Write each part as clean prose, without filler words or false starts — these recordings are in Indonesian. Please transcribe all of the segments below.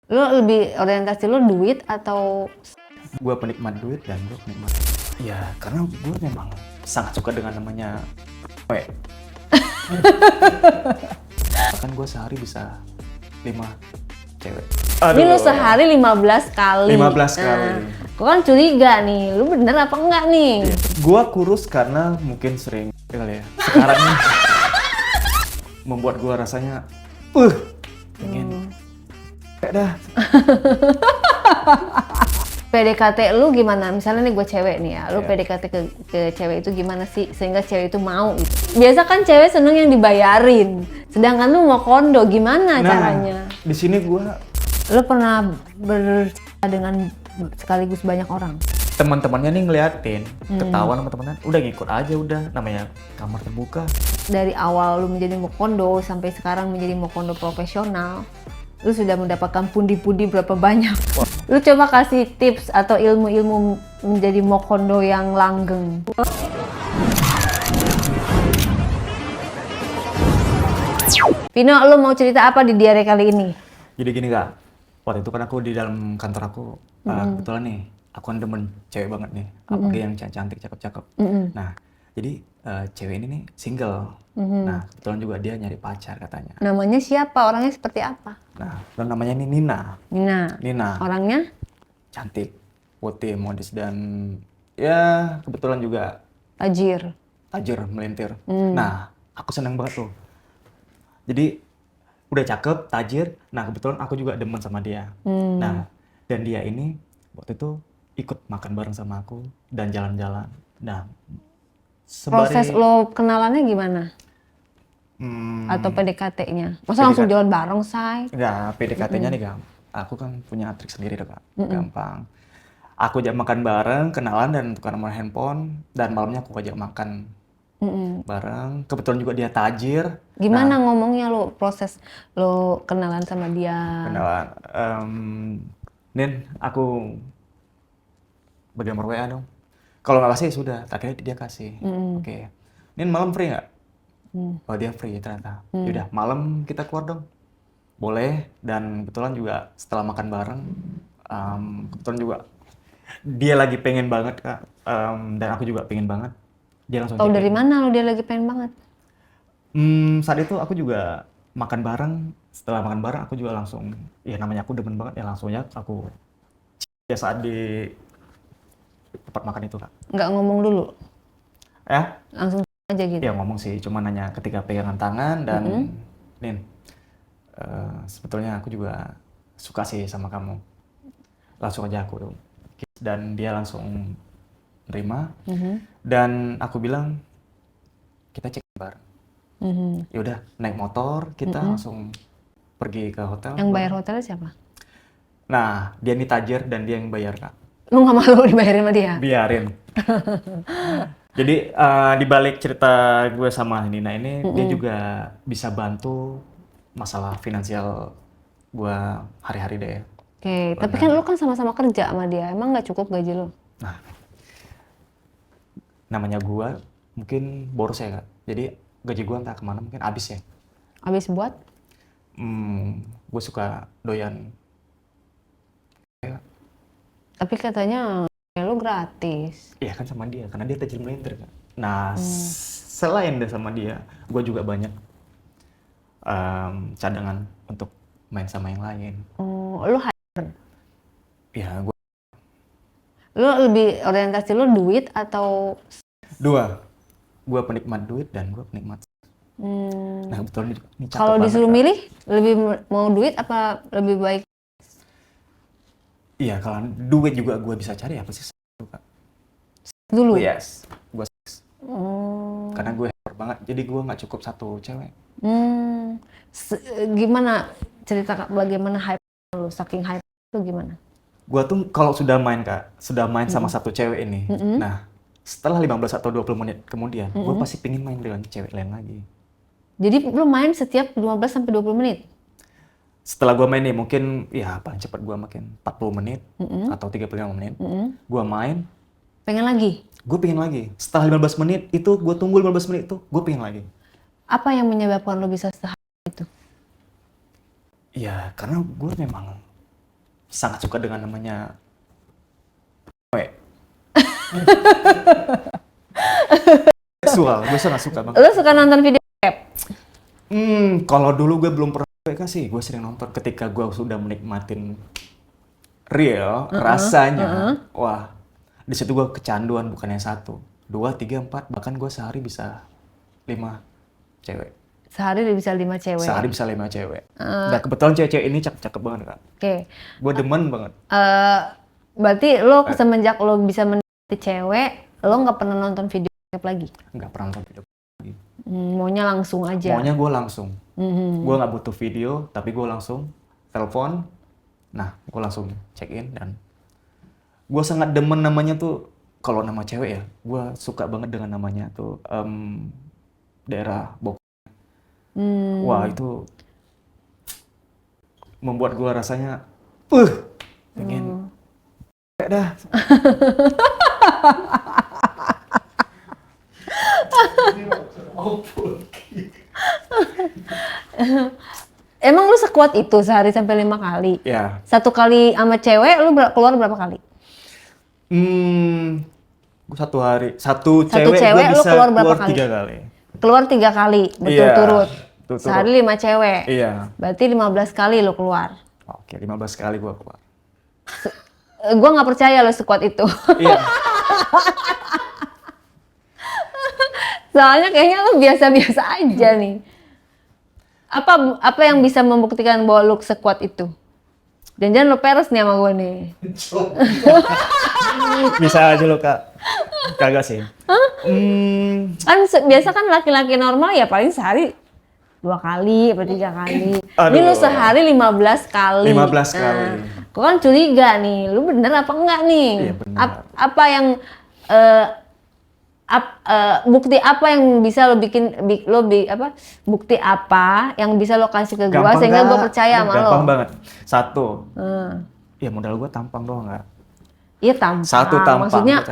Lo lebih orientasi lo duit atau Gue penikmat duit dan gue penikmat. Ya, karena gue memang sangat suka dengan namanya cewek. Bahkan gue sehari bisa 5 cewek. ini lo sehari 15 kali. 15 kali. Gue kan curiga nih, lu bener apa enggak nih? Gue kurus karena mungkin sering kali ya. Sekarang nih membuat gue rasanya pengen kayak dah. PDKT lu gimana? Misalnya nih gue cewek nih ya, lu Iya. PDKT ke cewek itu gimana sih sehingga cewek itu mau gitu? Biasa kan cewek seneng yang dibayarin, sedangkan lu mau kondo, gimana caranya? Di sini gue Lu pernah dengan sekaligus banyak orang? teman-temannya nih ngeliatin, ketawa sama teman-teman, udah ngikut aja udah, namanya kamar terbuka. Dari awal lu menjadi mokondo sampai sekarang menjadi mokondo profesional, lu sudah mendapatkan pundi-pundi berapa banyak? Lu coba kasih tips atau ilmu-ilmu menjadi mokondo yang langgeng. Vino, lu mau cerita apa di diare kali ini? Jadi gini Kak, waktu itu kan aku di dalam kantor aku, kebetulan nih, aku kan demen cewek banget nih, apalagi yang cantik, cakep-cakep. Nah, jadi cewek ini nih single. Nah, kebetulan juga dia nyari pacar katanya. Namanya siapa? Orangnya seperti apa? Nah, dan namanya ini Nina. Nina, Orangnya? cantik, putih, modis, dan ya kebetulan juga Tajir. tajir, melintir. Nah, aku seneng banget tuh. Jadi udah cakep, tajir. Nah, kebetulan aku juga demen sama dia. Nah, dan dia ini waktu itu ikut makan bareng sama aku dan jalan-jalan. Nah, Proses sembari lo kenalannya gimana? Atau PDKT-nya? Masa langsung jalan bareng, say? enggak, PDKT-nya nih gampang. Aku kan punya trik sendiri tuh, Kak. Gampang. Aku ajak makan bareng, kenalan dan tukar nomor handphone, dan malamnya aku ajak makan bareng. Kebetulan juga dia tajir. Gimana ngomongnya lo, proses lo kenalan sama dia? Kenalan. Nin, aku bagi nomor WA dong. Kalau nggak kasih sudah, akhirnya dia kasih. Oke. Nin malam free nggak? Oh dia free ternyata. Yaudah malam kita keluar dong. Boleh. Dan kebetulan juga setelah makan bareng, kebetulan juga dia lagi pengen banget Kak. Dan aku juga pengen banget. Dia langsung Tahu check-in. dari mana lo dia lagi pengen banget? Saat itu aku juga makan bareng. Setelah makan bareng aku juga langsung, ya namanya aku demen banget ya langsungnya aku ya saat di tempat makan itu Kak. Nggak ngomong dulu? Ya, Langsung aja gitu? ya ngomong sih, cuma nanya ketika pegangan tangan dan Nin, sebetulnya aku juga suka sih sama kamu. Langsung aja aku tuh. Dan dia langsung nerima. Dan aku bilang kita cek bareng. Ya udah naik motor kita langsung pergi ke hotel. Yang bayar hotelnya siapa? Nah, dia ini tajir dan dia yang bayar Kak. Lu nggak malu dibayarin sama dia? Biarin. Jadi di balik cerita gue sama Nina ini, dia juga bisa bantu masalah finansial gue hari-hari deh. Oke, tapi kan lu kan sama-sama kerja sama dia, emang nggak cukup gaji lu? Nah, namanya gue mungkin boros ya Kak. Jadi gaji gue entah kemana mungkin habis ya. Habis buat? Gue suka doyan. Tapi katanya ya lu gratis. Iya kan sama dia, karena dia tajir melintir Kak. Nah, selain sama dia, gue juga banyak cadangan untuk main sama yang lain. Oh, Ya, gue lu lebih orientasi lu duit atau dua. Gue penikmat duit dan gue penikmat. Nah, kebetulan ini cakep kalau banget, disuruh Kak. milih lebih mau duit apa lebih baik? Iya, kalau duit juga gue bisa cari apa sih? Kak? Dulu. Yes, gue Oh. karena gue hyper banget. Jadi gue nggak cukup satu cewek. Gimana cerita Kak, bagaimana hype lu, saking hype itu gimana? Gue tuh kalau sudah main Kak, sudah main sama satu cewek ini. Nah, setelah 15 atau 20 menit kemudian, gue pasti pengen main dengan cewek lain lagi. Jadi lu main setiap 15 sampai 20 menit? Setelah gue main nih, mungkin ya paling cepat gue makin 40 menit atau 35 menit. Gue main, Pengen lagi? gue pengen lagi. Setelah 15 menit itu, gue tunggu 15 menit itu, gue pengen lagi. Apa yang menyebabkan lu bisa se-hype itu? Ya, karena gue memang sangat suka dengan namanya cewek. Seksual, gue sangat suka banget. Lu suka nonton video cap? Kalau dulu gue belum pernah sih, gue sering nonton ketika gue sudah menikmatin real rasanya. Wah, di situ gue kecanduan, bukan yang 1, 2, 3, 4, bahkan gue sehari bisa 5 cewek. Sehari bisa 5 cewek? Sehari bisa 5 cewek. Dan kebetulan cewek-cewek ini cakep-cakep banget, Kak. Oke. Gue demen banget. Berarti lo semenjak lo bisa menikmati cewek, lo nggak pernah nonton video cap lagi? Nggak pernah nonton video lagi. Maunya langsung aja? Maunya gue langsung. Gue nggak butuh video, tapi gue langsung telepon. Nah, gue langsung check in dan gue sangat demen namanya tuh, kalau nama cewek ya, gue suka banget dengan namanya tuh daerah Bogor. Wah, itu membuat gue rasanya pengen dah. Emang lu sekuat itu sehari sampai 5 kali? Ya. 1 kali sama cewek lu keluar berapa kali? Satu hari, satu cewek gue lu bisa keluar berapa kali? 3 kali. Keluar 3 kali, betul-turut. Betul-turut. Sehari 5 cewek. Iya. Berarti 15 kali lu keluar. Oke, 15 kali gue keluar. Gua nggak percaya lu sekuat itu. Iya. Soalnya kayaknya lu biasa-biasa aja nih. Apa yang bisa membuktikan bahwa lu sekuat itu? Jangan-jangan lu peres nih sama gue nih. Bisa aja lo, Kak. Kagak sih. Kan biasa kan laki-laki normal ya paling sehari 2 kali atau 3 kali. Ini lu sehari 15 kali. 15 kali. Gue kan curiga nih, lu bener apa enggak nih? Iya, bener. Apa yang bukti apa yang bisa lo bukti apa yang bisa lo kasih ke gua sehingga gua percaya sama lo? Gampang banget. 1. Ya modal gua tampang doang, nggak? Iya tampang. 1 tampang. Maksudnya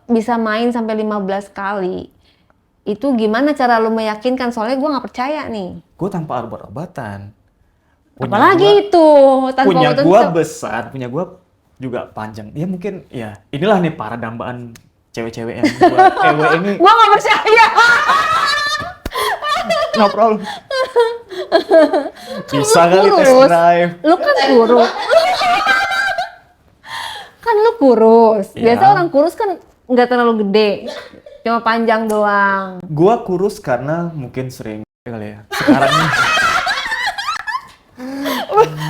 bisa main sampai 15 kali. Itu gimana cara lo meyakinkan? Soalnya gua nggak percaya nih. Gua tanpa obat-obatan. Apalagi itu tanpa punya obat-obatan. gua besar, punya gua juga panjang. Ya mungkin ya inilah nih para dambaan cewek-cewek yang buat ewe ini. Gua nggak percaya. No problem. Bisa kali test drive. Lu kan kurus. Kan lu kurus. Biasa orang kurus kan nggak terlalu gede. Cuma panjang doang. Gua kurus karena mungkin sering kali ya. Sekarang nih.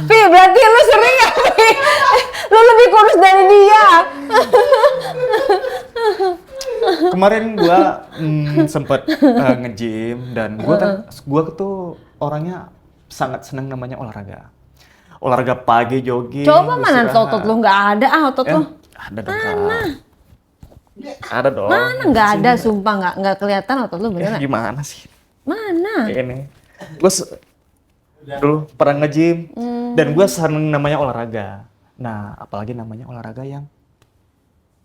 Pi, berarti lu sering ya, Pi? Lu lebih kurus dari dia. Kemarin gua sempet nge-gym dan gua tuh orangnya sangat senang namanya olahraga. Olahraga pagi, jogging. Coba mana otot lu nggak ada otot lu. Ada dong, Kak. Ada dong. Mana nggak ada, sumpah nggak kelihatan otot lu beneran. Gimana sih? Mana? Ini. Gua dulu pernah nge-gym dan gua seneng namanya olahraga. Nah, apalagi namanya olahraga yang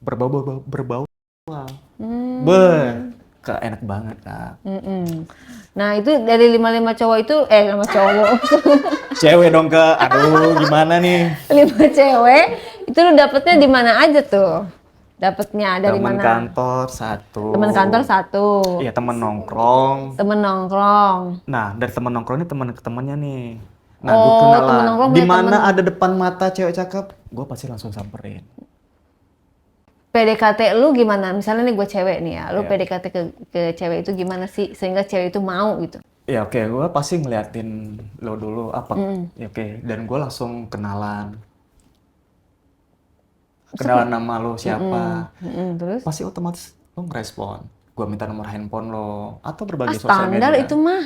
berbau. Kak, enak banget, Kak. Nah, itu dari 55 cowok itu, sama cowok. Cewek dong, Kak. Aduh, gimana nih? 5 cewek, itu lu dapetnya di mana aja tuh? Dapetnya dari Temen mana? kantor 1. Temen kantor 1. Iya, temen nongkrong. Temen nongkrong. Nah, dari temen nongkrong ini temen-temennya nih. Nah, Oh, gue temen kenalan. nongkrong Di punya mana temen. ada depan mata cewek cakep, gue pasti langsung samperin. PDKT lu gimana? Misalnya nih gue cewek nih ya, lu Iya. PDKT ke cewek itu gimana sih sehingga cewek itu mau gitu? Ya oke, gue pasti ngeliatin lo dulu apa. Ya oke, dan gue langsung kenalan. Kenalan nama lo siapa. Terus? Pasti otomatis lo ngerespon. Gue minta nomor handphone lo atau berbagai sosial media. Standar itu mah.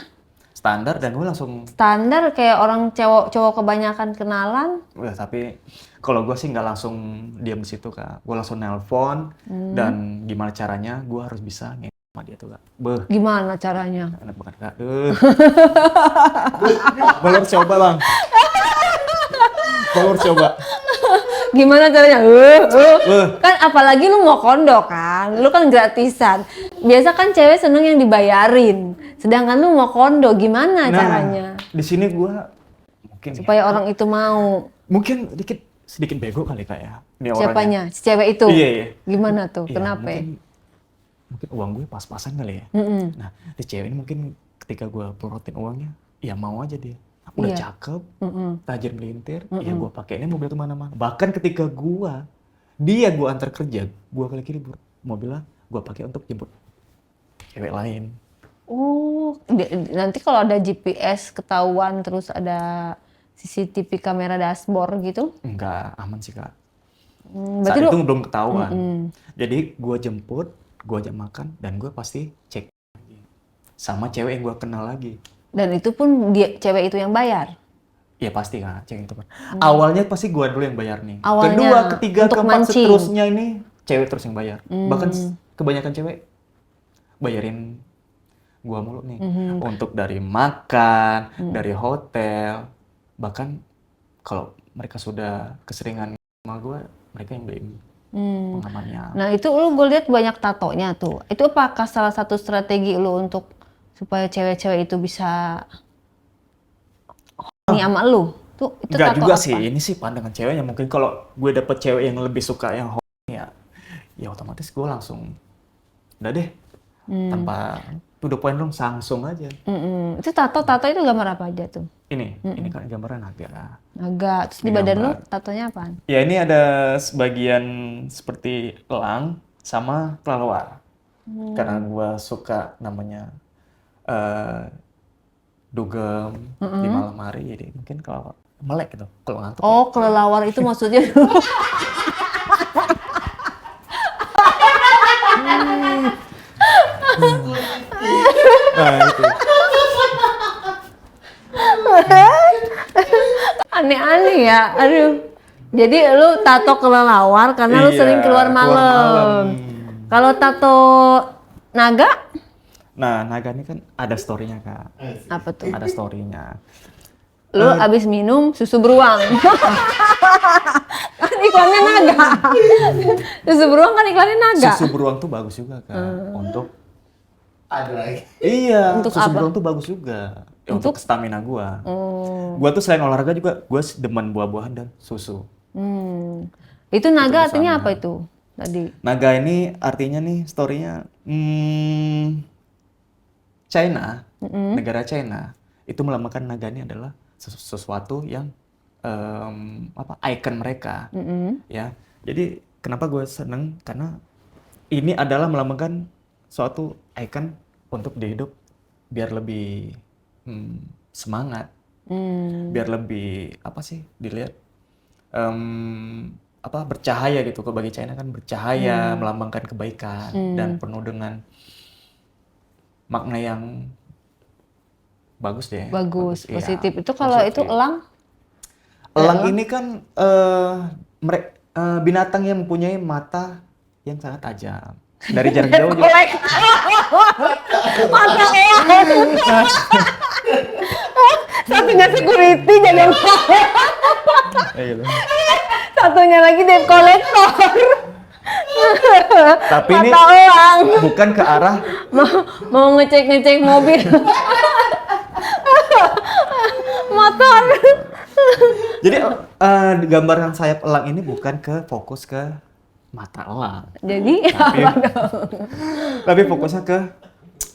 Standar dan gue langsung. Standar kayak orang cowok kebanyakan kenalan. Ya, tapi kalau gue sih nggak langsung diam di situ, Kak. Gue langsung nelpon dan gimana caranya gue harus bisa nge sama dia tuh, Kak. Gimana caranya? Enak banget, Kak. Belum coba, Bang. Belum coba. Gimana caranya? Kan apalagi lu mau kondo kan, lu kan gratisan. Biasa kan cewek seneng yang dibayarin, sedangkan lu mau kondo, gimana caranya? Di sini gue mungkin Supaya orang itu mau. Mungkin sedikit bego kali Kak ya. Ini orangnya. Siapanya? Si cewek itu? Iya, iya. Gimana tuh? Iya, Kenapa? mungkin uang gue pas-pasan kali ya. Nah, si cewek ini mungkin ketika gue porotin uangnya, ya mau aja dia. Udah Iya. cakep, tajir melintir, ya gue pakainya mobil kemana-mana. Bahkan ketika dia gue antar kerja, gue lagi libur, mobilnya gue pakai untuk jemput cewek lain. Oh, nanti kalau ada GPS ketahuan terus ada CCTV kamera dashboard gitu? Enggak, aman sih Kak. Berarti Saat lu itu belum ketahuan. Jadi gue jemput, gue ajak makan, dan gue pasti cek lagi. Sama cewek yang gue kenal lagi. dan itu pun cewek itu yang bayar. Ya pasti Kak, cewek itu. Awalnya pasti gue dulu yang bayar nih. Awalnya, Kedua, ketiga, untuk keempat, mancing. seterusnya ini cewek terus yang bayar. Bahkan kebanyakan cewek bayarin gue mulu nih. Untuk dari makan, dari hotel, bahkan kalau mereka sudah keseringan sama gue, mereka yang beli pengamannya. Nah itu lu gue lihat banyak tatonya tuh. Itu apakah salah satu strategi lu untuk supaya cewek-cewek itu bisa horny sama lu? Tuh itu Enggak tato juga apa? sih, ini sih pandangan ceweknya. Mungkin kalau gue dapet cewek yang lebih suka yang horny ya otomatis gue langsung udah deh. Tanpa to the point dong, langsung aja. Itu tato itu gambar apa aja tuh? Ini kan gambaran naga. Naga. Terus di Ini badan lu gambar. tatonya apaan? Ya ini ada sebagian seperti elang sama kelelawar. Karena gue suka namanya dugem di malam hari, jadi mungkin kalau melek gitu, kalau ngantuk. Oh, kelelawar itu maksudnya. Nah, itu. Aneh-aneh ya. Aduh. Jadi lu tato kelelawar karena lu Iya, sering keluar malam. Kalau tato naga? Nah, naga ini kan ada story-nya Kak. Apa tuh? Ada story-nya. Lu abis minum susu beruang. Kan iklannya naga. Susu beruang kan iklannya naga. Susu beruang tuh bagus juga Kak. Untuk Ada lagi. iya, Untuk susu apa? beruang tuh bagus juga. Ya, untuk stamina gua. Oh. Gua tuh selain olahraga juga gua demen buah-buahan dan susu. Itu naga Itu artinya bersama. apa itu? Tadi. Naga ini artinya nih story-nya China, negara China itu melambangkan naga ini adalah sesuatu yang icon mereka, ya. Jadi kenapa gue seneng karena ini adalah melambangkan suatu icon untuk dihidup biar lebih semangat, biar lebih apa sih dilihat bercahaya gitu. Kalau bagi China kan bercahaya melambangkan kebaikan dan penuh dengan makna yang bagus deh. Bagus, Iya, positif. Itu kalau itu positif. elang? Elang ini kan binatang yang mempunyai mata yang sangat tajam. Dari jarak jauh juga. Mata elang. Satunya security jadi Gitu. satunya lagi debt collector. Tapi ini Mata elang. bukan ke arah Mau ngecek mobil. Motor. jadi gambaran sayap elang ini bukan ke fokus ke mata elang. Jadi Tapi, apa dong? tapi fokusnya ke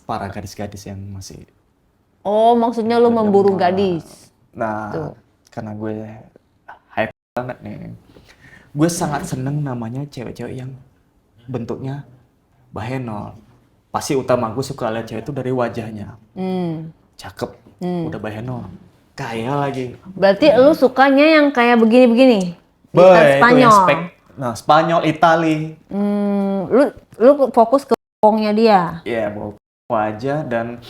para gadis-gadis yang masih Oh, maksudnya lu memburu gadis. Nah, karena gue hype banget nih. Gue sangat seneng namanya cewek-cewek yang bentuknya bahenol. Pasti utama gue suka lihat cewek itu dari wajahnya. Cakep, udah bahenol. Kaya lagi. Berarti lu sukanya yang kayak begini-begini? Boy, Gitar itu Spanyol. yang Spanyol, Itali. Lu fokus ke bongnya dia. Ya, bawa wajah dan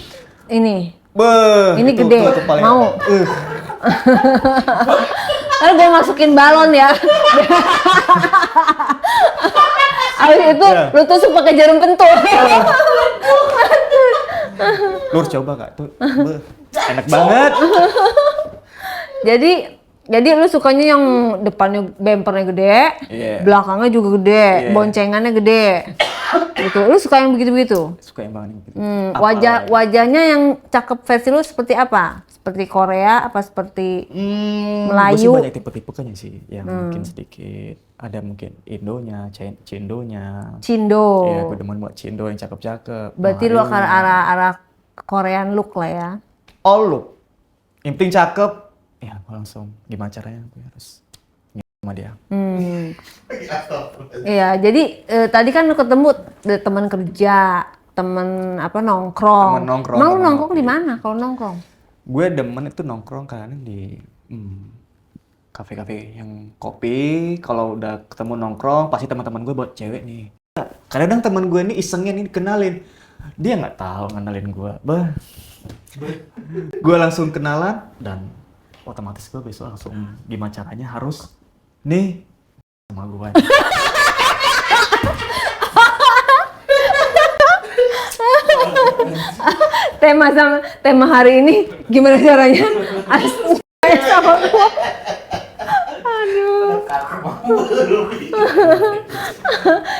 Ini. ini Ini gede, mau. Ntar gue masukin balon ya. Abis itu Ya. lu tusuk pakai jarum pentul. Lu harus coba Kak, tuh enak banget. Jadi lu sukanya yang depannya bempernya gede, Iya. belakangnya juga gede, Iya. boncengannya gede. Gitu. Lu suka yang begitu-begitu? Suka yang banget gitu. Wajahnya yang cakep versi lu seperti apa? seperti Korea apa seperti Gue sih Melayu? banyak tipe-tipe kan sih, yang mungkin sedikit ada mungkin Indonya, Cindonya. Cindo. Ya, gue demen buat Cindo yang cakep-cakep. Berarti lu akan Melayunya. arah Korean look lah ya. All look. Yang penting cakep. Ya, gue langsung gimana caranya gue harus sama dia. Iya, jadi tadi kan lu ketemu teman kerja, teman apa nongkrong. Temen nongkrong, Emang lu temen nongkrong di ngopi. mana kalau nongkrong? Gue demen itu nongkrong kadang di kafe-kafe yang kopi. Kalau udah ketemu nongkrong, pasti teman-teman gue buat cewek nih. Kadang teman gue ini isengnya nih kenalin. Dia nggak tahu ngenalin gue. Gue langsung kenalan dan otomatis gue besok langsung gimana caranya harus nih sama gue. Tema hari ini gimana caranya? Harus sama gua. Aduh.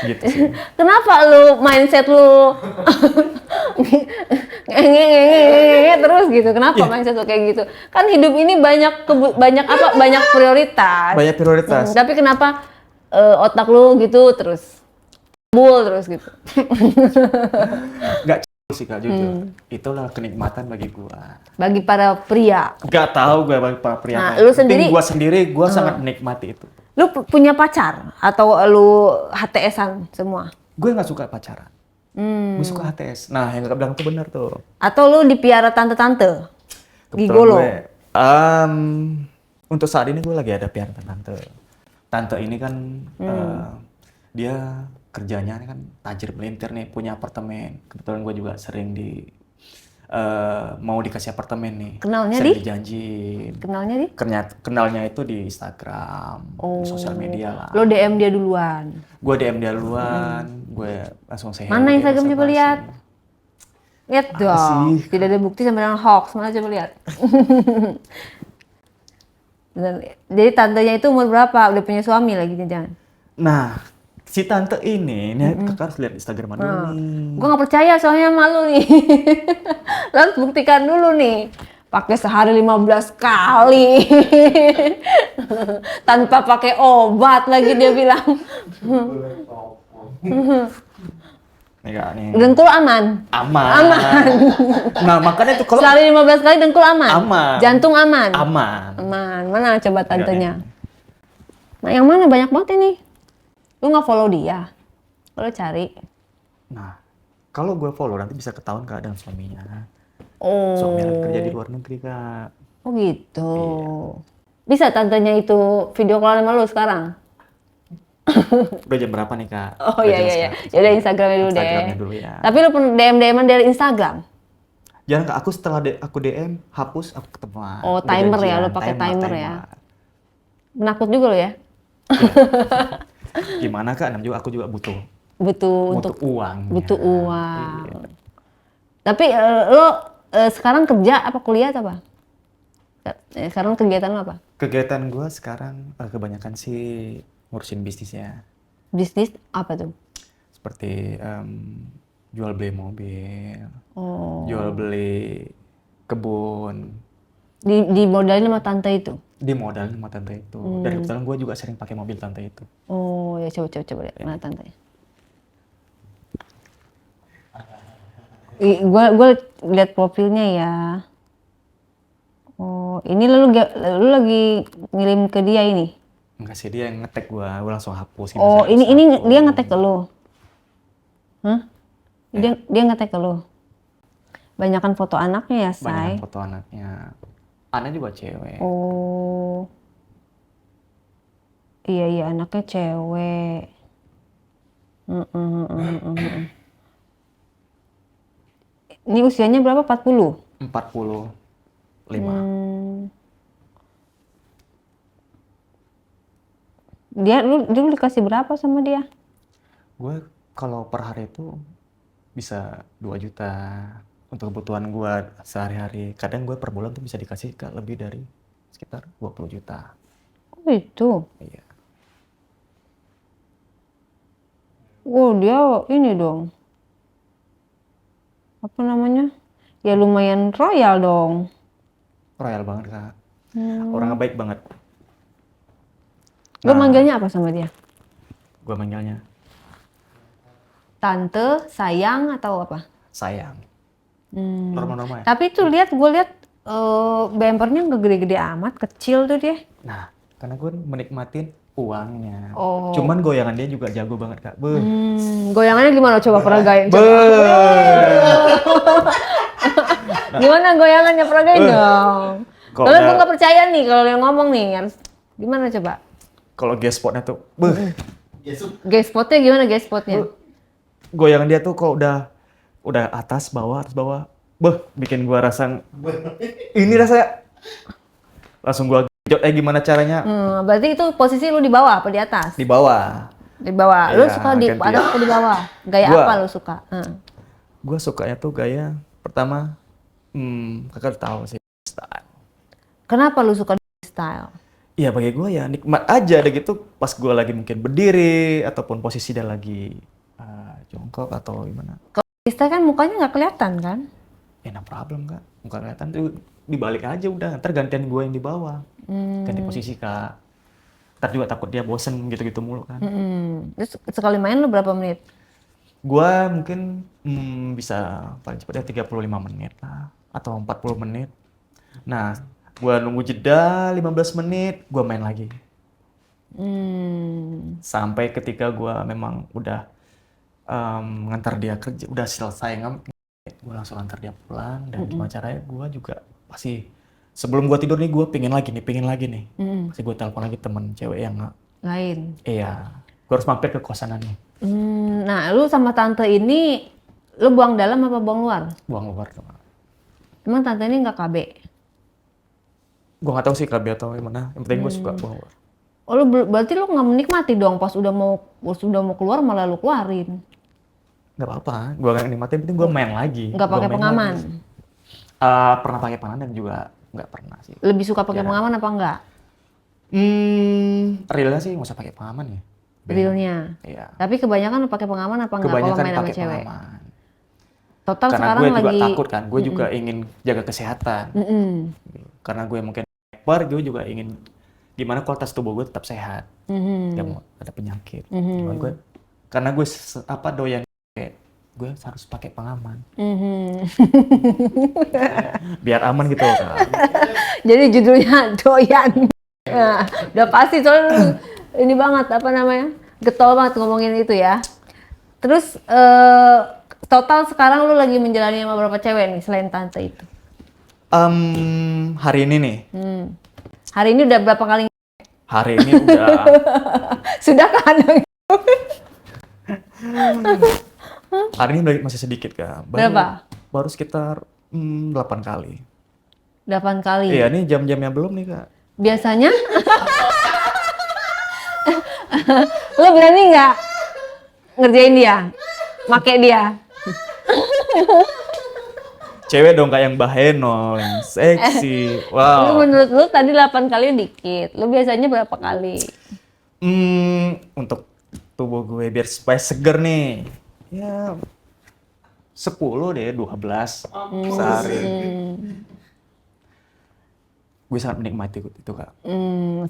Gitu sih. Kenapa lu mindset lu terus gitu? Kenapa mindset lu kayak gitu? Kan hidup ini banyak prioritas. Banyak prioritas. Tapi kenapa otak lu gitu terus terus gitu? Nggak sih Kak, jujur. Itulah kenikmatan bagi gua. Bagi para pria. Nggak tahu gue bagi para pria. Nah, Kak. lu Penting sendiri- gua sendiri, gua sangat menikmati itu. Lu punya pacar atau lu HTS-an semua? Gue nggak suka pacaran. Gue suka HTS. Nah, yang kakak bilang itu benar tuh. Atau lu dipiara tante-tante? Kebetulan Gigolo? gue, untuk saat ini gue lagi ada piara tante. Tante ini kan dia kerjanya kan tajir melintir nih, punya apartemen. Kebetulan gue juga sering mau dikasih apartemen nih. Kenalnya sering di? dijanjiin. Kenalnya di? Kenalnya itu di Instagram, di sosial media lah. Lo DM dia duluan. Gue DM dia duluan, gue langsung say hello, Mana dia Instagram coba basa-basi. lihat? Lihat dong. sih? Tidak ada bukti sama dengan hoax. Mana coba lihat? Jadi tantenya itu umur berapa? Udah punya suami lagi jangan? Nah, si tante ini kakak harus lihat Instagram dulu nih. Gue nggak percaya soalnya malu nih. Lo harus buktikan dulu nih. Pakai sehari 15 kali. Tanpa pakai obat lagi dia bilang. Nih Kak, nih. Dengkul aman. Aman. Nah, makanya tuh kalau Sehari 15 kali dengkul aman. Aman. Jantung aman. aman. Aman. Mana coba tantenya? Nah, yang mana banyak banget ini? Lu nggak follow dia? Lu cari. Nah, kalau gue follow nanti bisa ketahuan keadaan suaminya. Oh. Suaminya lagi kerja di luar negeri, Kak. Oh gitu. Bisa tantenya itu video call sama lu sekarang? Udah jam berapa nih, Kak? Oh Udah iya jam iya iya. sekarang. Ya udah Instagramnya dulu deh. Instagramnya dulu ya. Tapi lu pernah DM-an dari Instagram? Jangan Kak, aku setelah aku DM, hapus, aku ketemuan. Oh, Udah timer ya, janjian. lu pakai timer ya. Menakut juga lo ya? Gimana Kak? Namanya juga aku juga butuh Butuh uang. butuh uang. Iya. Tapi lo sekarang kerja apa kuliah atau apa? Sekarang kegiatan lo apa? Kegiatan gue sekarang kebanyakan sih ngurusin bisnisnya. Bisnis apa tuh? Seperti jual beli mobil, Oh. jual beli kebun, Dimodalin sama tante itu? dimodalin sama tante itu. Dan kebetulan gue juga sering pakai mobil tante itu. Oh ya coba lihat mana tantenya. Gue lihat profilnya ya. Oh ini lu lagi ngirim ke dia ini? Enggak sih, dia yang ngetek gue langsung hapus. Oh Gimana ini hapus. dia ngetek ke lu? Hah? Dia ngetek ke lu? Banyakan foto anaknya ya, Say? Banyak foto anaknya. Anaknya juga cewek. Oh. Iya, anaknya cewek. Ini usianya berapa? 40? 45. Dia dulu dikasih berapa sama dia? Gue kalau per hari itu bisa 2 juta untuk kebutuhan gue sehari-hari. Kadang gue per bulan tuh bisa dikasih ke lebih dari sekitar 20 juta. Oh itu. Iya. Wow, dia ini dong. Apa namanya? Ya lumayan royal dong. royal banget Kak. Orangnya baik banget. Lu manggilnya apa sama dia? Gue manggilnya Tante, sayang atau apa? sayang. Hmm. Normal-normal ya. Tapi tuh gue lihat bempernya nggak gede-gede amat, kecil tuh dia. Nah, karena gue menikmatin uangnya. Oh. Cuman goyangan dia juga jago banget Kak. Beuh. Goyangannya gimana? Coba peragain. Coba. Gimana goyangannya? Peragain dong. Kalau Kalau udah- gue nggak percaya nih, kalau yang ngomong nih harus gimana coba? Kalau G-spotnya tuh, beuh. Yesus. G-spotnya gimana G-spotnya? Goyangan dia tuh kalau udah atas bawah, beuh, bikin gua rasa ini rasanya langsung gua genjot gimana caranya Berarti itu posisi lu di bawah apa di atas? di bawah. Di bawah. Lu Iya, suka di gantian. atas atau di bawah? Gaya Gua- apa lu suka? Gua sukanya tuh gaya pertama, kakak tahu sih style. Kenapa lu suka style? Iya bagi gua ya nikmat aja deh gitu pas gua lagi mungkin berdiri ataupun posisi dia lagi jongkok atau gimana. Style kan mukanya nggak kelihatan kan? Ya no problem Kak, muka kelihatan tuh dibalik aja udah, ntar gantian gua yang di bawah. Ganti posisi Kak. Ntar juga takut dia bosen gitu-gitu mulu kan. Terus sekali main lu berapa menit? Gua mungkin bisa paling cepat ya 35 menit lah atau 40 menit. Nah, gua nunggu jeda 15 menit, gua main lagi. Sampai ketika gua memang udah ngantar dia kerja, udah selesai gua langsung antar dia pulang dan gimana caranya gua juga pasti sebelum gua tidur nih gua pengen lagi nih. Pasti gua telepon lagi temen cewek yang Lain. iya, gua harus mampir ke kosanannya. Nah, lu sama tante ini lu buang dalam apa buang luar? Buang luar tuh. Emang tante ini nggak KB? Gue nggak tahu sih KB atau gimana. Yang penting gue suka buang luar. Oh, berarti lu nggak menikmati dong pas udah mau keluar malah lu keluarin. Nggak apa-apa. Gue nggak nikmatin. Penting gue main lagi. Nggak Gua pakai main pengaman. lagi. Pernah pakai pengaman dan juga nggak pernah sih. Lebih suka pakai pengaman apa enggak? Realnya sih nggak usah pakai pengaman ya. Realnya. Iya. Tapi kebanyakan lu pakai pengaman apa enggak kalau Kebanyakan main sama pakai cewek? pengaman. Total Karena sekarang gue juga lagi takut kan. Gue juga ingin jaga kesehatan. Karena gue mungkin hyper, gue juga ingin gimana kualitas tubuh gue tetap sehat. Gak mau ada penyakit. Karena gue doyan kayak gue harus pakai pengaman. Biar aman gitu kan. Jadi judulnya doyan. Nah, udah pasti soalnya lu ini banget apa namanya? Getol banget ngomongin itu ya. Terus total sekarang lu lagi menjalani sama berapa cewek nih selain tante itu? Hari ini nih. Hari ini udah berapa kali? Hari ini udah Sudah kadang hari ini masih sedikit Kak. Berapa? Baru sekitar 8 kali. 8 kali. Iya, ini jam-jamnya belum nih Kak. Biasanya lu berani nggak ngerjain dia? Make dia? Cewek dong Kak yang bahenol, yang seksi. Lu Wow. menurut lu tadi 8 kali dikit. Lu biasanya berapa kali? Untuk tubuh gue biar supaya seger nih. Ya 10 deh, 12 sehari. Gue sangat menikmati itu Kak.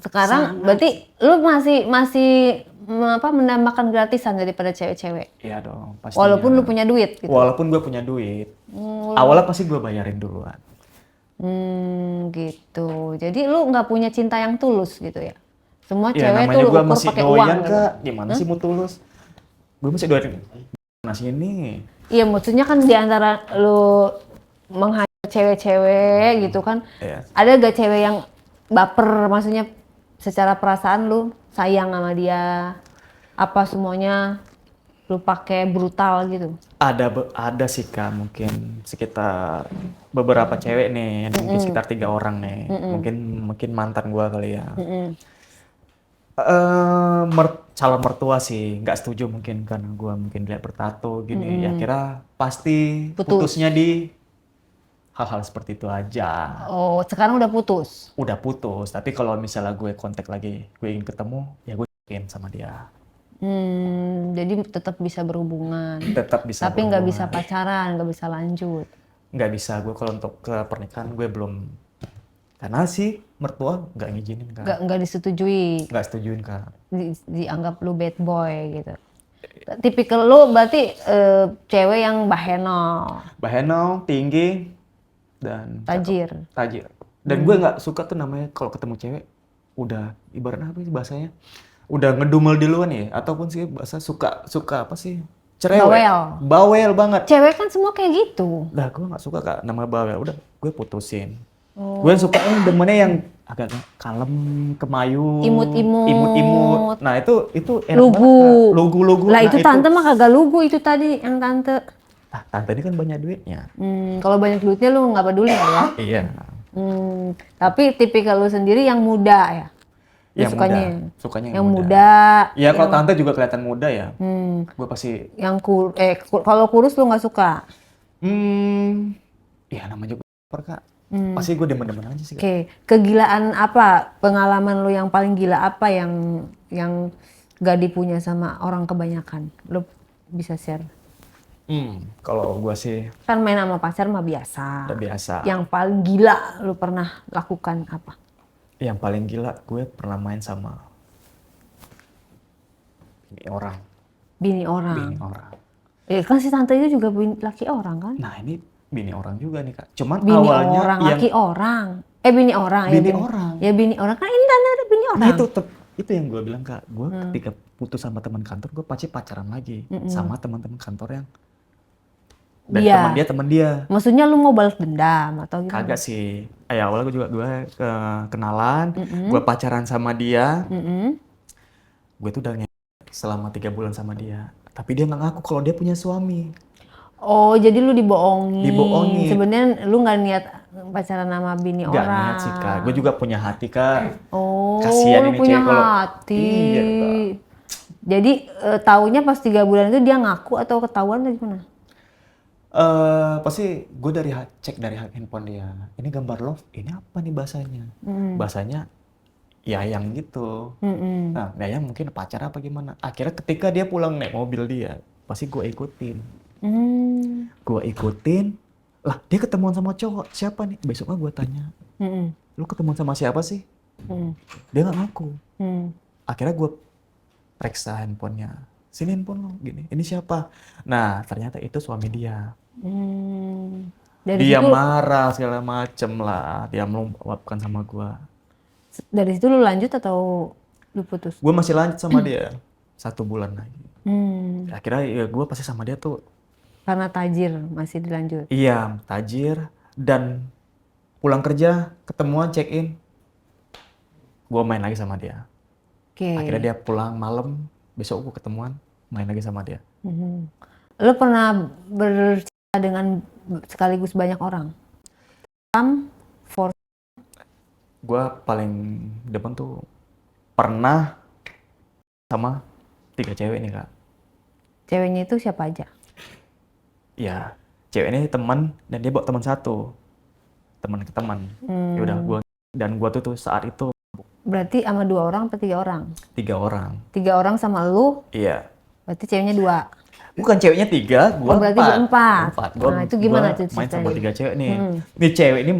Sekarang berarti lu masih menambahkan gratisan daripada cewek-cewek. Iya dong, pastinya. Walaupun lu punya duit gitu. Walaupun gue punya duit. Awalnya pasti gue bayarin duluan. Gitu. Jadi lu nggak punya cinta yang tulus gitu ya? Semua Ya cewek namanya tuh lu gue ukur masih pakai uang doyan gitu. Kak. Gimana sih mau tulus? Gue masih doyan. Nah sini. Iya, maksudnya kan di antara lu menghajar cewek-cewek gitu kan, Iya. ada gak cewek yang baper, maksudnya secara perasaan lu sayang sama dia, apa semuanya lu pakai brutal gitu? Ada sih Kak, mungkin sekitar beberapa cewek nih, mungkin sekitar 3 orang nih. Mungkin mantan gue kali ya. Calon mertua sih nggak setuju mungkin karena gue mungkin lihat bertato gini. Ya kira pasti putusnya di hal-hal seperti itu aja. Oh, sekarang udah putus? Udah putus, tapi kalau misalnya gue kontak lagi, gue ingin ketemu, ya gue ingin sama dia. Jadi tetap bisa berhubungan, Tetap bisa tapi nggak berhubungan. bisa pacaran, nggak bisa lanjut. Nggak bisa, gue kalau untuk ke pernikahan gue belum Karena si mertua nggak ngizinin Kak. Nggak disetujui, Nggak setujuin Kak. dianggap lu bad boy gitu. Tipikal lu berarti cewek yang bahenol, Bahenol, tinggi, dan tajir. cakep. Tajir. Dan gue nggak suka tuh namanya kalau ketemu cewek udah ibaratnya apa sih bahasanya? Udah ngedumel duluan ya, ataupun sih bahasa suka apa sih? Cerewet. Bawel. Bawel banget. Cewek kan semua kayak gitu. Lah gue nggak suka Kak nama bawel. Udah gue putusin. Gue suka demennya yang agak kalem, kemayu, Imut-imut. Nah itu enak Lugu. banget, Kak. Lugu. Lah Nah, itu tante mah kagak lugu itu tadi yang tante. Ah, tante ini kan banyak duitnya. Kalau banyak duitnya lu nggak peduli ya? Iya. Tapi tipikal lu sendiri yang muda ya? Lu Yang sukanya? muda. Sukanya Yang muda. Iya kalau tante juga kelihatan muda ya. Gue pasti. Yang kalau kurus lu nggak suka? Ya namanya juga Kak. Pasti gue demen-demen aja sih Kak. Oke, kegilaan apa? Pengalaman lu yang paling gila apa yang gak dipunya sama orang kebanyakan? Lu bisa share? Kalau gue sih Kan main sama pacar mah biasa. udah biasa. Yang paling gila lu pernah lakukan apa? Yang paling gila gue pernah main sama bini orang. Bini orang. Bini orang. Kan si tante itu juga laki orang kan? Nah ini bini orang juga nih Kak. Cuman Bini awalnya orang, yang laki orang. Bini orang. Bini orang. Ya bini orang. Kan ini tante ada bini orang. Nah itu yang gue bilang Kak. Gue ketika putus sama teman kantor, gue pasti pacaran lagi sama teman-teman kantor yang dan teman dia. Maksudnya lu mau balas dendam atau gimana? Kagak sih. Awalnya gue kenalan, gue pacaran sama dia. Gue tuh udah selama 3 bulan sama dia. Tapi dia nggak ngaku kalau dia punya suami. Oh, jadi lu dibohongin. Dibohongin. Sebenarnya lu nggak niat pacaran sama bini Nggak orang. niat sih Kak. Gue juga punya hati Kak. Oh, Kasian lu ini punya cewek kalau- hati. Iya, Kak. Jadi taunya pas 3 bulan itu dia ngaku atau ketahuan atau gimana? Pasti gue cek dari handphone dia. Ini gambar love, ini apa nih bahasanya? Bahasanya Yayang gitu. Nah, Yayang mungkin pacar apa gimana. Akhirnya ketika dia pulang naik mobil dia, pasti gue ikutin. Gue ikutin, lah dia ketemuan sama cowok, siapa nih? Besoknya gue tanya, lu ketemuan sama siapa sih? Dia nggak ngaku. Akhirnya gue periksa handphonenya. Sini handphone lo, gini. Ini siapa? Nah, ternyata itu suami dia. Dia marah segala macem lah. Dia meluapkan sama gue. Dari situ lu lanjut atau lu putus? Gue masih lanjut sama dia 1 bulan lagi. Akhirnya ya gue pasti sama dia tuh. Karena tajir masih dilanjut. Iya, tajir dan pulang kerja ketemuan check in. Gue main lagi sama dia. Akhirnya dia pulang malam, besok gue ketemuan main lagi sama dia. Lu pernah bercinta dengan sekaligus banyak orang? Gue paling depan tuh pernah sama 3 cewek nih Kak. Ceweknya itu siapa aja? Ya, cewek ini teman dan dia bawa teman satu. Teman ke teman. Ya udah gua tuh saat itu Berarti sama 2 orang atau 3 orang? 3 orang. 3 orang sama lu? Iya. Berarti ceweknya 2. Bukan ceweknya 3, gua 4. Berarti 4. Gua, Nah, itu gimana gua main sama 3 cewek nih. Nih cewek ini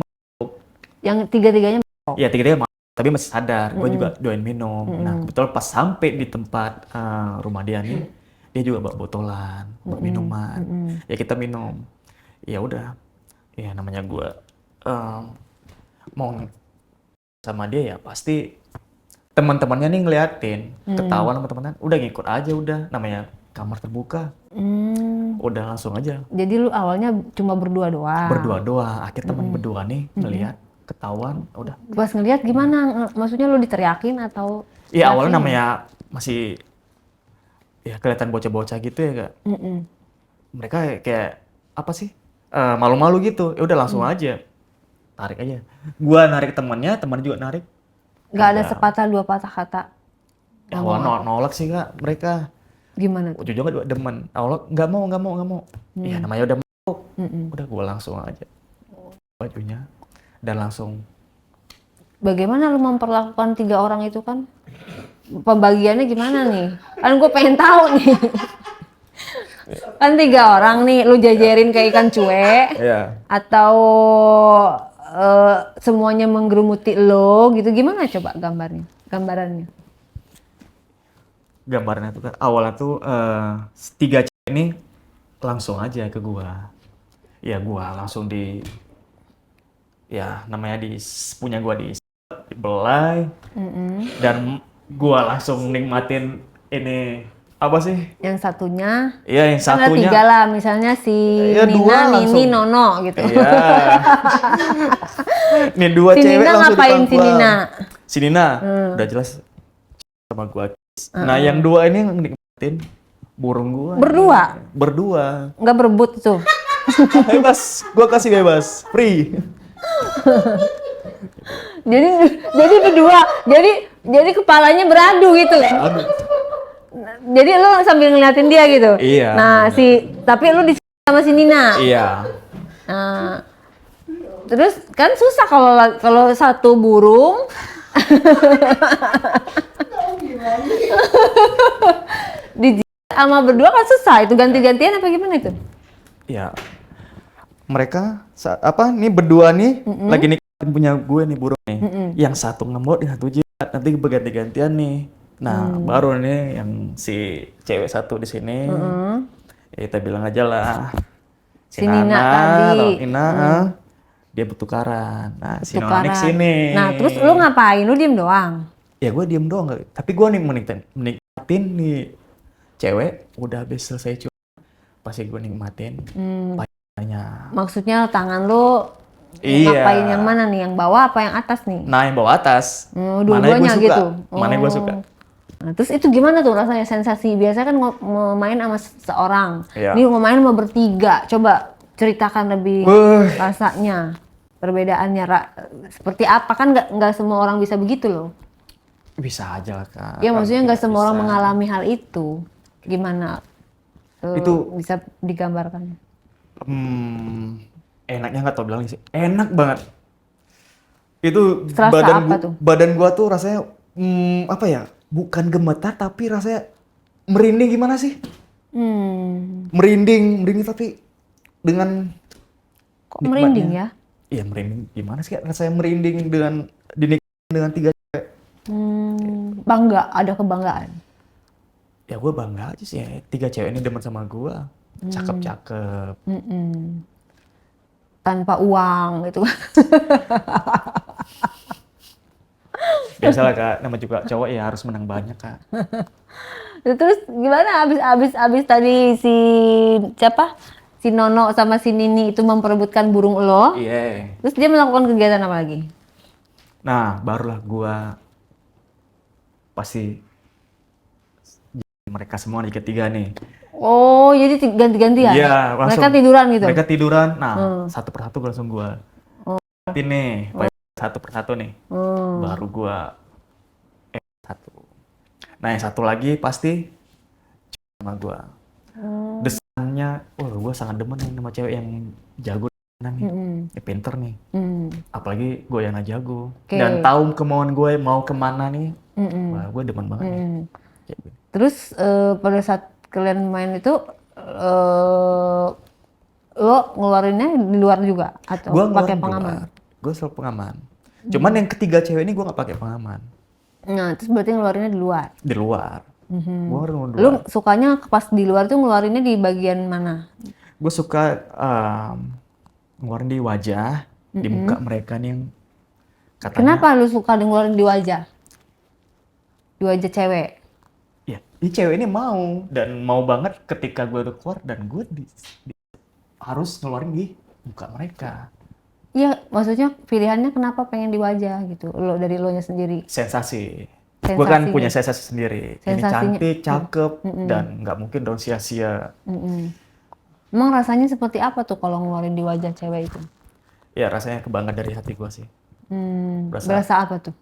yang 3-3-nya ya 3-3 tapi masih sadar. Gua juga doain minum. Nah, kebetulan pas sampai di tempat rumah dia nih, dia juga bawa botolan, bawa minuman. Ya kita minum. Ya udah. Ya namanya gua mau sama dia ya pasti teman-temannya nih ngeliatin, ketahuan sama teman-teman, udah ngikut aja udah, namanya kamar terbuka, udah langsung aja. Jadi lu awalnya cuma berdua doang? Berdua doang, akhirnya teman berdua nih ngeliat, ketahuan, udah. Pas ngeliat gimana? Maksudnya lu diteriakin atau? Iya awalnya namanya masih ya kelihatan bocah-bocah gitu ya Kak. Mereka kayak apa sih, malu-malu gitu, ya udah langsung aja. Tarik aja. Gua narik temannya, teman juga narik. Gak ada sepatah 2 patah kata? Ya awal nolak sih Kak, mereka. Gimana tuh? Ujung-ujungnya juga demen. Awalnya nggak mau. Ya namanya udah mau. Udah gua langsung aja. Bajunya. Dan langsung. Bagaimana lu memperlakukan 3 orang itu kan? Pembagiannya gimana nih? Kan gue pengen tahu nih. Kan 3 orang nih, lu jajarin kayak ikan cuek. Iya. Atau semuanya menggerumuti lo gitu, gimana coba gambarannya? Gambarnya tuh kan awalnya tuh 3 cewek ini langsung aja ke gua. Ya gua langsung ya namanya punya gua dibelai dan gua langsung nikmatin ini apa sih? Yang satunya, Iya yang kan ada satunya. 3 lah, misalnya si Ya, dua Nina, Nini, langsung. Nono gitu. Iya. Nih 2 Si cewek Nina langsung di ngapain depan si gua. Nina? Si Nina udah jelas sama gua. Nah yang 2 ini yang nikmatin burung gua. Berdua? Berdua. Nggak berebut tuh. Bebas, gua kasih bebas, free. Jadi berdua, jadi kepalanya beradu gitu loh. Aduh. Jadi lu sambil ngeliatin dia gitu. Iya. Nah, tapi lu di sama si Nina. Iya. Nah, terus kan susah kalau satu burung di sama berdua kan susah, itu ganti-gantian apa gimana itu? Ya, mereka nih berdua nih lagi nikmatin punya gue nih burung nih. Yang satu ngemot, yang satu jilat. Nanti berganti-gantian nih. Nah, baru nih yang si cewek satu di sini. Ya kita bilang aja lah. Si Nina tadi. atau Nina, dia bertukaran. Nah, si Nonik Tukaran. sini. Nah, terus lu ngapain? Lu diem doang. Ya gue diem doang, tapi gue nih menikmatin nih cewek udah habis selesai cuma pasti gue nikmatin pacarnya. Maksudnya tangan lu Iya. ngapain yang mana nih? Yang bawah apa yang atas nih? Nah yang bawah atas, Dua-duanya gitu. mana gue suka. Nah, terus itu gimana tuh rasanya sensasi? Biasanya kan mau main sama seorang. Iya. Ini mau main sama bertiga. Coba ceritakan lebih rasanya. Perbedaannya seperti apa? Kan nggak semua orang bisa begitu loh. Bisa aja lah kak. Ya maksudnya nggak semua orang bisa. mengalami hal itu. Gimana? Itu bisa digambarkan. Enaknya nggak tau bilang sih. Enak banget. Itu Serasa apa tuh? badan gua tuh rasanya apa ya? Bukan gemetar tapi rasanya merinding gimana sih? Merinding tapi dengan Kok merinding ya? Iya merinding gimana sih? Rasanya merinding dengan dengan 3 cewek. Bangga, ada kebanggaan. Ya gue bangga aja sih ya. 3 cewek ini demen sama gue. Cakep-cakep. Tanpa uang gitu. Biasalah kak, nama juga cowok ya harus menang banyak kak. Terus gimana abis tadi siapa? Si Nono sama si Nini itu memperebutkan burung lo. Iya. Terus dia melakukan kegiatan apa lagi? Nah barulah gue pasti mereka semua nih ketiga nih. Oh, jadi ganti-gantian? Iya, langsung. Mereka tiduran gitu? Mereka tiduran. Nah, satu persatu langsung gue. Ini satu persatu nih. Baru gue satu. Nah, yang satu lagi pasti sama gue. Desainnya, gue sangat demen nih sama cewek yang jago nih. Pinter nih. Apalagi gue yang jago. Okay. Dan tahu kemauan gue mau kemana nih. Wah, gue demen banget nih. Terus pada saat kalian main itu lo ngeluarinnya di luar juga atau pakai pengaman? Gue selalu pengaman. Cuman yang ketiga cewek ini gue nggak pakai pengaman. Nah, terus berarti ngeluarinnya di luar? Di luar. Gue ngeluarin. Lu sukanya pas di luar tuh ngeluarinnya di bagian mana? Gue suka ngeluarin di wajah, di muka mereka nih yang katanya. Kenapa lu suka ngeluarin di wajah? Di wajah cewek? Ya, ini cewek ini mau dan mau banget ketika gue udah keluar dan gue harus ngeluarin di muka mereka. Iya, maksudnya pilihannya kenapa pengen di wajah gitu? Lo dari lo nya sendiri. Sensasi. Gue kan punya sensasi sendiri. Ini cantik, cakep, dan nggak mungkin dong sia-sia. Emang rasanya seperti apa tuh kalau ngeluarin di wajah cewek itu? Ya rasanya kebanggaan dari hati gue sih. Berasa apa tuh?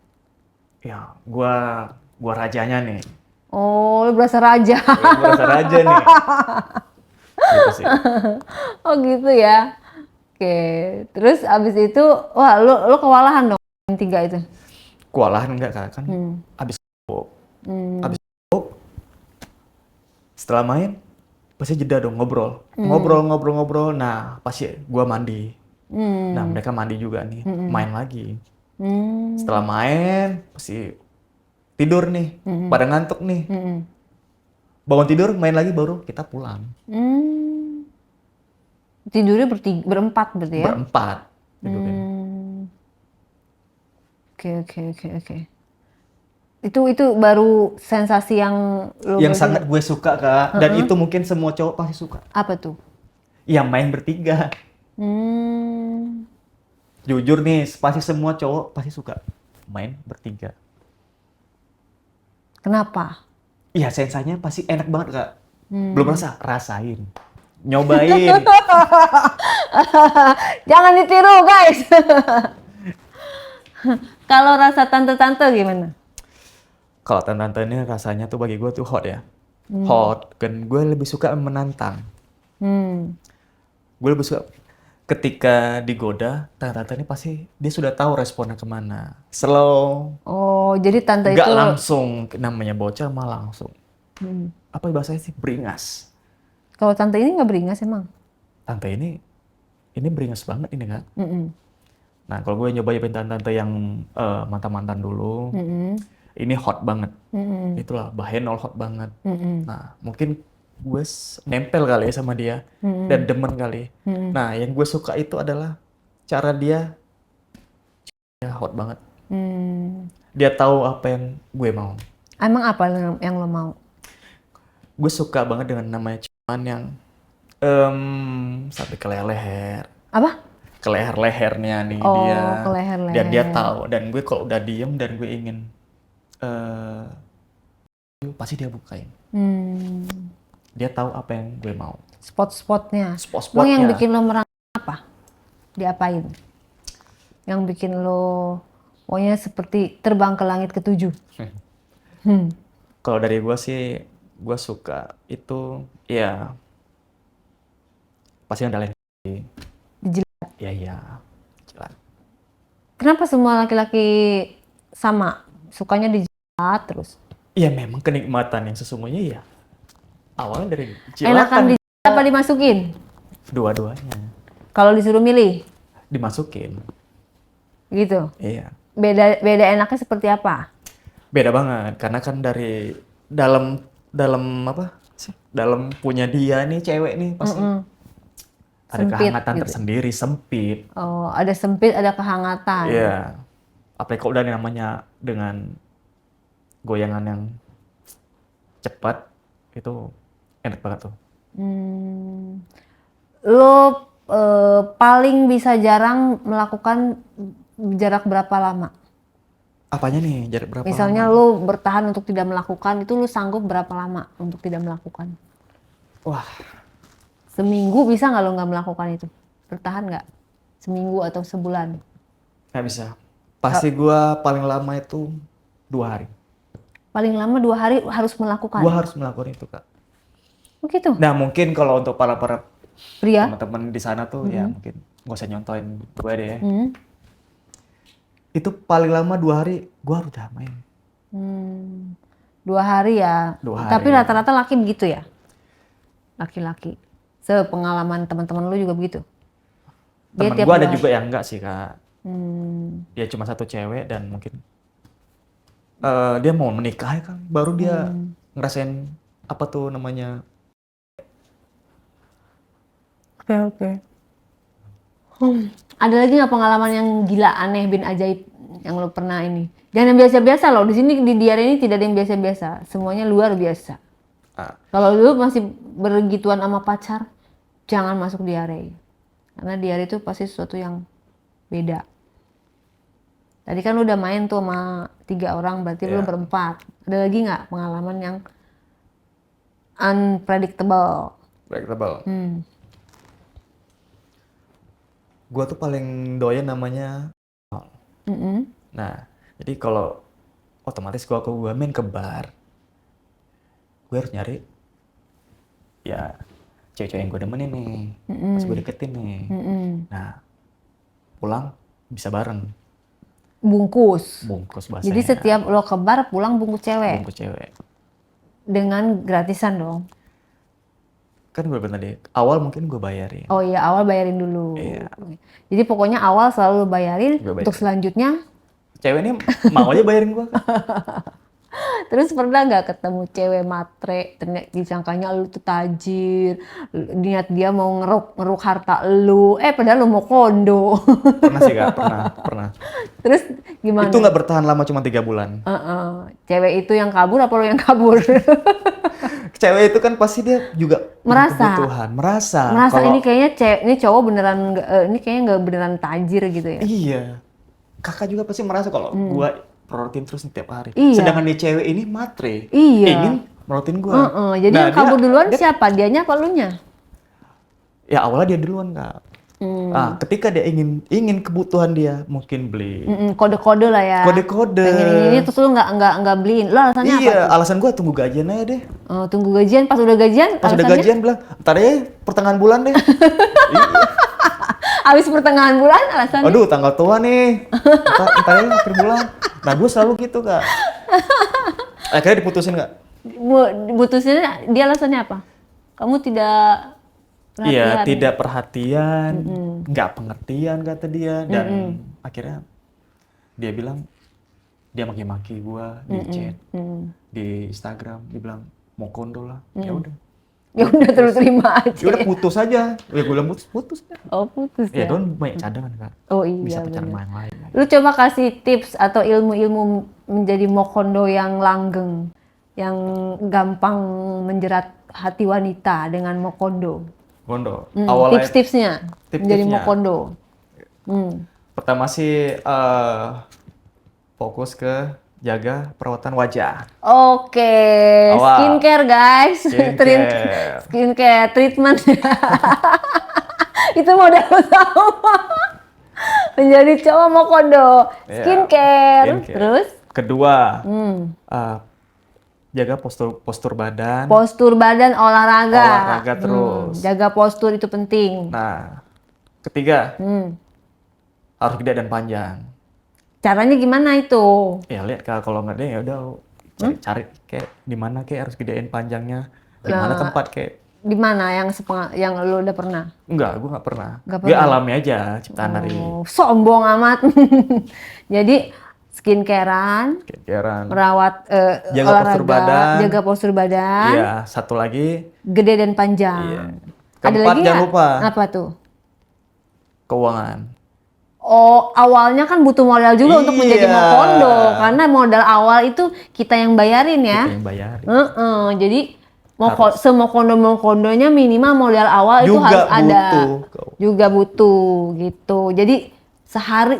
Ya, gue rajanya nih. Oh, lu berasa raja. Gue berasa raja nih. Gitu sih. Oh gitu ya. Oke, terus abis itu, wah lu kewalahan dong yang 3 itu? Kewalahan enggak kan? Abis setelah main, pasti jeda dong ngobrol. Ngobrol. Nah, pasti gua mandi. Nah, mereka mandi juga nih, main lagi. Hmm. Setelah main, pasti tidur nih, pada ngantuk nih. Bangun tidur, main lagi, baru kita pulang. Hmm. Tidurnya berempat berarti ya? Berempat tidurnya. Oke. Itu baru sensasi yang lo Yang berdua. sangat gue suka, Kak. Dan itu mungkin semua cowok pasti suka. Apa tuh? Yang main bertiga. Hmm. Jujur nih, pasti semua cowok pasti suka main bertiga. Kenapa? Iya, sensasinya pasti enak banget, Kak. Belum rasa? Rasain. Nyobain. Jangan ditiru guys. Kalau rasa tante-tante gimana? Kalau tante-tante ini rasanya tuh bagi gue tuh hot ya. Hot. Dan gue lebih suka menantang. Gue lebih suka ketika digoda, tante-tante ini pasti dia sudah tahu responnya kemana. Slow. Oh, jadi tante Nggak itu langsung, namanya bocah mah langsung. Apa bahasanya sih? Beringas. kalau tante ini nggak beringas emang? Tante ini beringas banget ini, Kak. Nah, kalau gue nyobain tante-tante yang mantan-mantan dulu, ini hot banget. Itulah, Bahenol hot banget. Nah, mungkin gue nempel kali ya sama dia, dan demen kali. Nah, yang gue suka itu adalah cara dia hot banget. Dia tahu apa yang gue mau. Emang apa yang lo mau? Gue suka banget dengan namanya cuman yang sampai ke leher. Apa? Ke leher-lehernya nih Oh, dia. ke leher-leher. Dan dia tahu. Dan gue kalau udah diem dan gue ingin pasti dia bukain. Dia tahu apa yang gue mau. Spot-spotnya. Spot-spotnya. Lo yang bikin lo merang apa? Diapain? Yang bikin lo pokoknya seperti terbang ke langit ketujuh. Kalau dari gue sih, gue suka itu ya pasti yang dalam Dijilat. ya jelas. Kenapa semua laki-laki sama sukanya dijilat terus? Ya memang kenikmatan yang sesungguhnya ya awalnya dari Enakan jilatan. dijilat apa dimasukin? Dua-duanya Kalau disuruh milih, dimasukin. gitu. Iya. Beda enaknya seperti apa? Beda banget karena kan dari dalam apa sih? Dalam punya dia nih cewek nih pasti ada Sempit kehangatan gitu. tersendiri, sempit. Oh, ada sempit, ada kehangatan. Iya. Apalagi kalau udah namanya dengan goyangan yang cepat itu enak banget tuh. Lo paling bisa jarang melakukan jarak berapa lama? Apanya nih? Jarak berapa Misalnya lama? lo bertahan untuk tidak melakukan, itu lo sanggup berapa lama untuk tidak melakukan? Wah, Seminggu bisa nggak lo nggak melakukan itu? Bertahan nggak? Seminggu atau sebulan? nggak bisa. Pasti gua paling lama itu 2 hari. Paling lama 2 hari harus melakukan? Gua harus melakukan itu, Kak. Begitu? Nah, mungkin kalau untuk para Pria? teman-teman di sana tuh ya mungkin nggak usah nyontoin gue deh ya. Hmm. Itu paling lama 2 hari gua harus udah main. 2 hari ya? 2 hari. Tapi rata-rata laki begitu ya? Laki-laki. Sepengalaman teman-teman lu juga begitu? Dia Temen tiap gua ada 2 hari. juga yang enggak sih, Kak. Dia cuma satu cewek dan mungkin dia mau menikah ya kan, baru dia ngerasain apa tuh namanya. Oke. Ada lagi nggak pengalaman yang gila, aneh, bin ajaib yang lo pernah ini? Jangan yang biasa-biasa loh. Di sini di diare ini tidak ada yang biasa-biasa. Semuanya luar biasa. Ah, Kalau lu masih bergituan sama pacar, jangan masuk diare. Karena diare itu pasti sesuatu yang beda. Tadi kan lu udah main tuh sama 3 orang, berarti lu Iya. berempat. Ada lagi nggak pengalaman yang unpredictable? predictable. Gua tuh paling doyan namanya. Nah, jadi kalau otomatis gua main ke bar, gue harus nyari ya cewek-cewek yang gue demenin nih, pas gue deketin nih. Nah, pulang bisa bareng, Bungkus. bungkus bahasanya. Jadi setiap lo ke bar pulang bungkus cewek. Bungkus cewek. Dengan gratisan dong. kan gue bilang tadi, awal mungkin gue bayarin. Oh iya, awal bayarin dulu. Iya. Jadi pokoknya awal selalu bayarin, Gue bayarin. untuk selanjutnya. Cewek ini mau aja bayarin gue kan. Terus pernah nggak ketemu cewek matre, ternyata disangkanya lu tuh tajir, niat dia mau ngeruk harta lu, padahal lu mau kondo. Pernah sih Kak, pernah. Terus gimana? Itu nggak bertahan lama, cuma 3 bulan. Cewek itu yang kabur apa lu yang kabur? Cewek itu kan pasti dia juga punya kebutuhan. Merasa kalau ini kayaknya ini cowok beneran ini kayaknya nggak beneran tajir gitu ya. iya. Kakak juga pasti merasa kalau gua prorotin terus tiap hari. Iya. Sedangkan di cewek ini matre. Iya. Ingin prorotin gua. Jadi yang kabur duluan siapa? Dianya apa lunya? Ya awalnya dia duluan, Kak. Ketika dia ingin kebutuhan dia, mungkin beli. Kode-kode lah ya. Kode-kode. Pengen ini terus lu nggak beliin. Lo alasannya apa? Iya, alasan gua tunggu gajian aja deh. Oh, tunggu gajian, pas udah gajian Pas udah alasannya? gajian bilang, ntar ya pertengahan bulan deh. Abis pertengahan bulan alasannya? Aduh, tanggal tua nih. Ntar ya akhir bulan. Nah, gue selalu gitu, Kak. Akhirnya diputusin, Kak? Putusnya dia alasannya apa? Kamu tidak perhatian? Iya, tidak perhatian, nggak pengertian kata dia. Dan akhirnya dia bilang, dia maki-maki gue di chat, di Instagram. Dia bilang, mau kondo lah. Ya udah. Ya udah terima aja. Ya udah putus aja. Ya gue bilang putus kan. Oh putus Ya ya. don banyak cadangan, Kak. Oh iya Bisa pacaran bener. sama yang lain. Lu coba kasih tips atau ilmu-ilmu menjadi mokondo yang langgeng, yang gampang menjerat hati wanita dengan mokondo. Kondo. Awalnya Tips-tipsnya menjadi tips-tipsnya. mokondo. Pertama sih fokus ke jaga perawatan wajah. Oke, Awal. skincare guys. Skincare. Skincare treatment. Itu modal utama. Menjadi cowok mokondo. Iya, Skincare. skincare. Terus? Kedua, jaga postur badan. Postur badan, olahraga. Olahraga terus. Jaga postur itu penting. Nah, ketiga, harus gede dan panjang. Caranya gimana itu? Ya lihat kalau nggak deh ya udah cari kayak di mana kayak harus gedein panjangnya. Di mana tempat kayak Di mana yang lu udah pernah? enggak, gue nggak pernah. Nggak Gue pernah? alami aja ciptaan dari Sombong amat. Jadi skincarean, kekeran. merawat Jaga olahraga, postur badan. jaga postur badan, Iya, satu lagi gede dan panjang. Iya. Ada Keempat, lagi jangan nggak? lupa. Apa tuh? keuangan. Oh, awalnya kan butuh modal juga untuk menjadi Iya. mokondo, karena modal awal itu kita yang bayarin ya. Kita yang bayarin. Jadi semokondo-mokondonya minimal modal awal itu harus ada. Juga butuh gitu. Jadi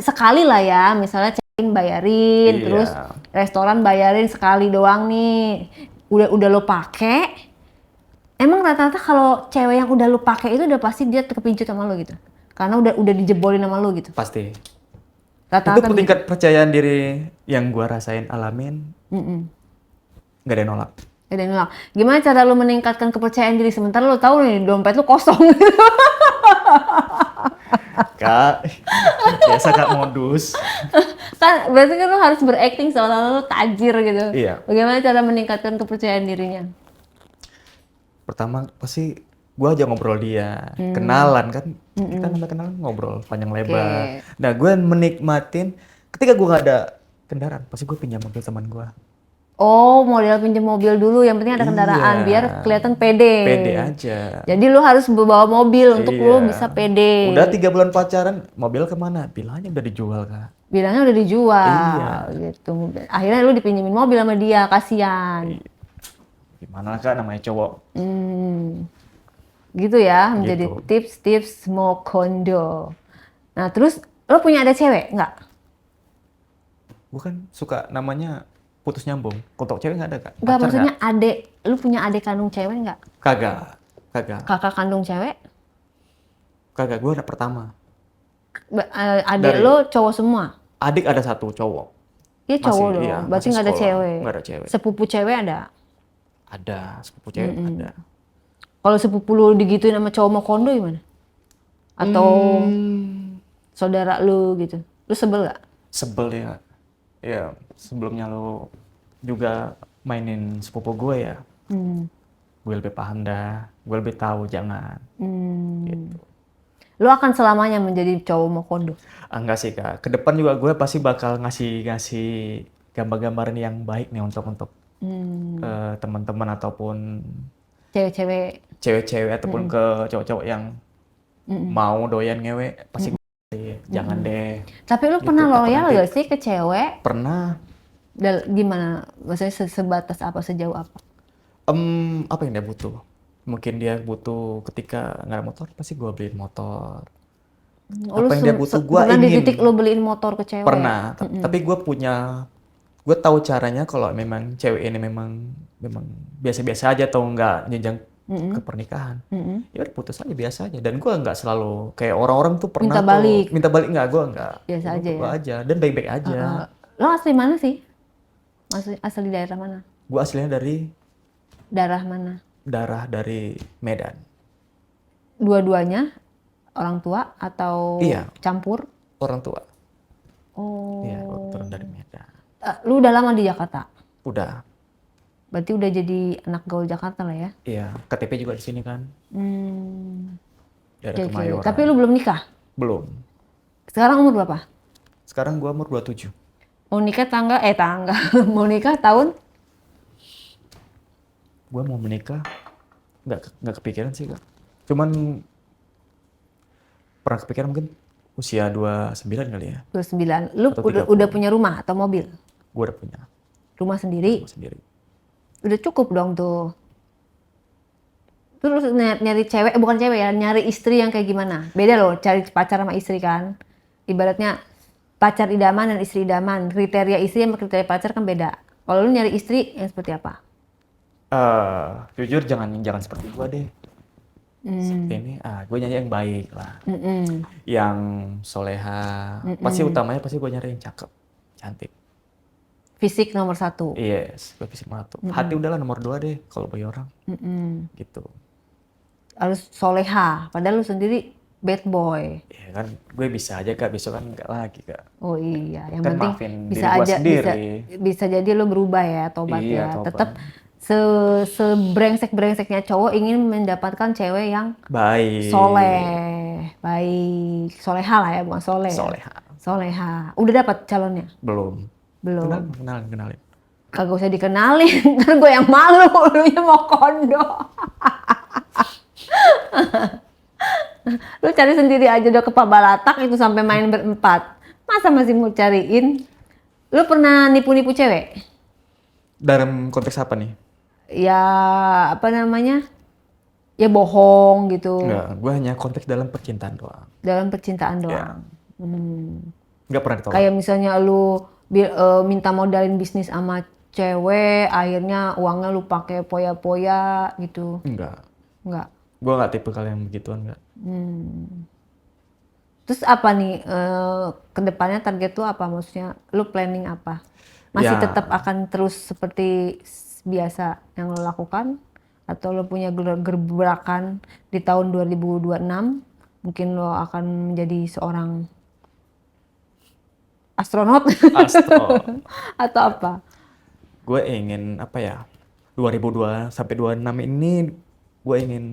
sekali lah ya, misalnya check-in bayarin, Iya. terus restoran bayarin sekali doang nih. Udah lo pake. Emang rata-rata kalau cewek yang udah lo pake itu udah pasti dia kepincut sama lo gitu. Karena udah dijebolin sama lo gitu. Pasti. Rata-rata Itu tingkat percayaan diri yang gua rasain alamin. Nggak ada yang nolak. Dan bilang, gimana cara lu meningkatkan kepercayaan diri sementara lu tahu nih dompet lu kosong. Kak, biasa Kak modus. Kan berarti kan lu harus berakting seolah-olah lu tajir gitu. Iya. Bagaimana cara meningkatkan kepercayaan dirinya? Pertama pasti gua aja ngobrol dia, kenalan kan. Kita nggak kenalan ngobrol panjang lebar. Nah, gue menikmatin ketika gua nggak ada kendaraan, pasti gue pinjam mobil teman gua. Oh, modal pinjam mobil dulu, yang penting ada kendaraan Iya. biar kelihatan pede. Pede aja. Jadi lu harus bawa mobil untuk lu Iya. bisa pede. Udah 3 bulan pacaran, mobil kemana? Bilangnya udah dijual, Kak. Bilangnya udah dijual Iya. gitu. Akhirnya lu dipinjemin mobil sama dia, kasihan. Gimana Kak, namanya cowok. Gitu ya, menjadi Gitu. tips-tips mokondo. Nah, terus lo punya ada cewek nggak? Gue kan suka namanya putus nyambung. Untuk cewek nggak ada, Kak? Nggak, Pacar maksudnya adek, lu punya adek kandung cewek nggak? Kagak. Kakak kandung cewek? Kagak, gue anak pertama. Adek Dari- lo cowok semua? Adik ada satu cowok. Iya cowok Masih, dong, iya, berarti masih nggak ada sekolah. cewek. Nggak ada cewek. Sepupu cewek ada? Ada, sepupu cewek ada. Kalau sepupu lu digituin sama cowok mokondo gimana? Atau saudara lu gitu? Lu sebel nggak? Sebel ya. Ya, sebelumnya lo juga mainin sepupu gue ya. gue lebih paham dah, gue lebih tahu jangan. Gitu. Lu akan selamanya menjadi cowok Mokondo. Enggak sih kak, ke depan juga gue pasti bakal ngasih gambar-gambaran yang baik nih untuk teman-teman ataupun Cewek-cewek. cewek-cewek ataupun ke cowok-cowok yang mau doyan ngewe, pasti jangan deh. Tapi lu Gitu, pernah takut loyal nanti- gak sih ke cewek? Pernah. Gimana? Maksudnya sebatas apa, sejauh apa? Apa yang dia butuh? Mungkin dia butuh ketika nggak ada motor, pasti gue beliin motor. Lu Apa yang dia butuh, gue pernah di ingin. titik lu beliin motor ke cewek? Pernah, tapi gue tahu caranya kalau memang cewek ini memang biasa-biasa aja atau nggak jenjang ke pernikahan. Ya udah putus aja biasa aja. Dan gue nggak selalu kayak orang-orang tuh pernah Minta balik. minta balik nggak, gue nggak. Biasa aja Gue ya? aja dan baik-baik aja. Lo asli mana sih? Asli daerah mana? Gue aslinya dari Daerah mana? dari Medan. Dua-duanya orang tua atau Iya. campur? Orang tua. Oh. Iya, gue turun dari Medan. Lu udah lama di Jakarta? Udah. Berarti udah jadi anak gaul Jakarta lah ya? Iya, KTP juga di sini kan. Daerah Oke, oke. Kemayoran. Tapi lu belum nikah? Belum. Sekarang umur berapa? Sekarang gue umur 27. Mau nikah mau nikah tahun? Gue mau menikah nggak kepikiran sih kak. Cuman pernah kepikiran mungkin usia 29 kali ya. 29. Lu Atau udah 30. punya rumah atau mobil? Gue udah punya Rumah sendiri? rumah sendiri. Udah cukup dong tuh. Terus nyari cewek, bukan cewek ya, nyari istri yang kayak gimana? Beda loh, cari pacar sama istri kan. Ibaratnya pacar idaman dan istri idaman. Kriteria istri sama kriteria pacar kan beda. Kalau lu nyari istri yang seperti apa? Jujur jangan seperti gue deh. Seperti ini, gue nyari yang baik lah. Yang soleha. Pasti utamanya gue nyari yang cakep, cantik. Fisik nomor 1. Yes, gue fisik nomor 1. Hati udahlah nomor 2 deh kalau bagi orang. Gitu. Harus soleha, padahal lu sendiri bad boy. Ya kan, gue bisa aja kak, besok kan enggak lagi kak. Oh iya, yang Kan penting maafin bisa diri gua aja sendiri. bisa jadi lu berubah ya, tobat Iya, ya. tobat. Tetap sebrengsek-brengseknya cowok ingin mendapatkan cewek yang Baik. soleh, baik, soleha lah ya, bukan soleh. ya? Soleha. Soleha. Udah dapat calonnya? Belum. Belum. Kenalin. Kagak usah dikenalin, kan gue yang malu, lu nya mau kondo. Lu cari sendiri aja udah ke Pabalatak itu sampai main berempat. Masa masih mau cariin? Lu pernah nipu-nipu cewek? Dalam konteks apa nih? Ya apa namanya? Ya bohong gitu. Enggak, gue hanya konteks dalam percintaan doang. Dalam percintaan Ya. doang. Enggak pernah ditolak. Kayak misalnya lu minta modalin bisnis sama cewek, akhirnya uangnya lu pakai poya-poya gitu. Enggak. Enggak. Gue nggak tipe kalian begituan enggak. Terus apa nih kedepannya target lu apa, maksudnya lu planning apa? Masih Ya. tetap akan terus seperti biasa yang lo lakukan atau lo punya gebrakan di tahun 2026 mungkin lo akan menjadi seorang astronot Astro. atau apa? Gue ingin apa ya? 2002 sampai 26 ini gue ingin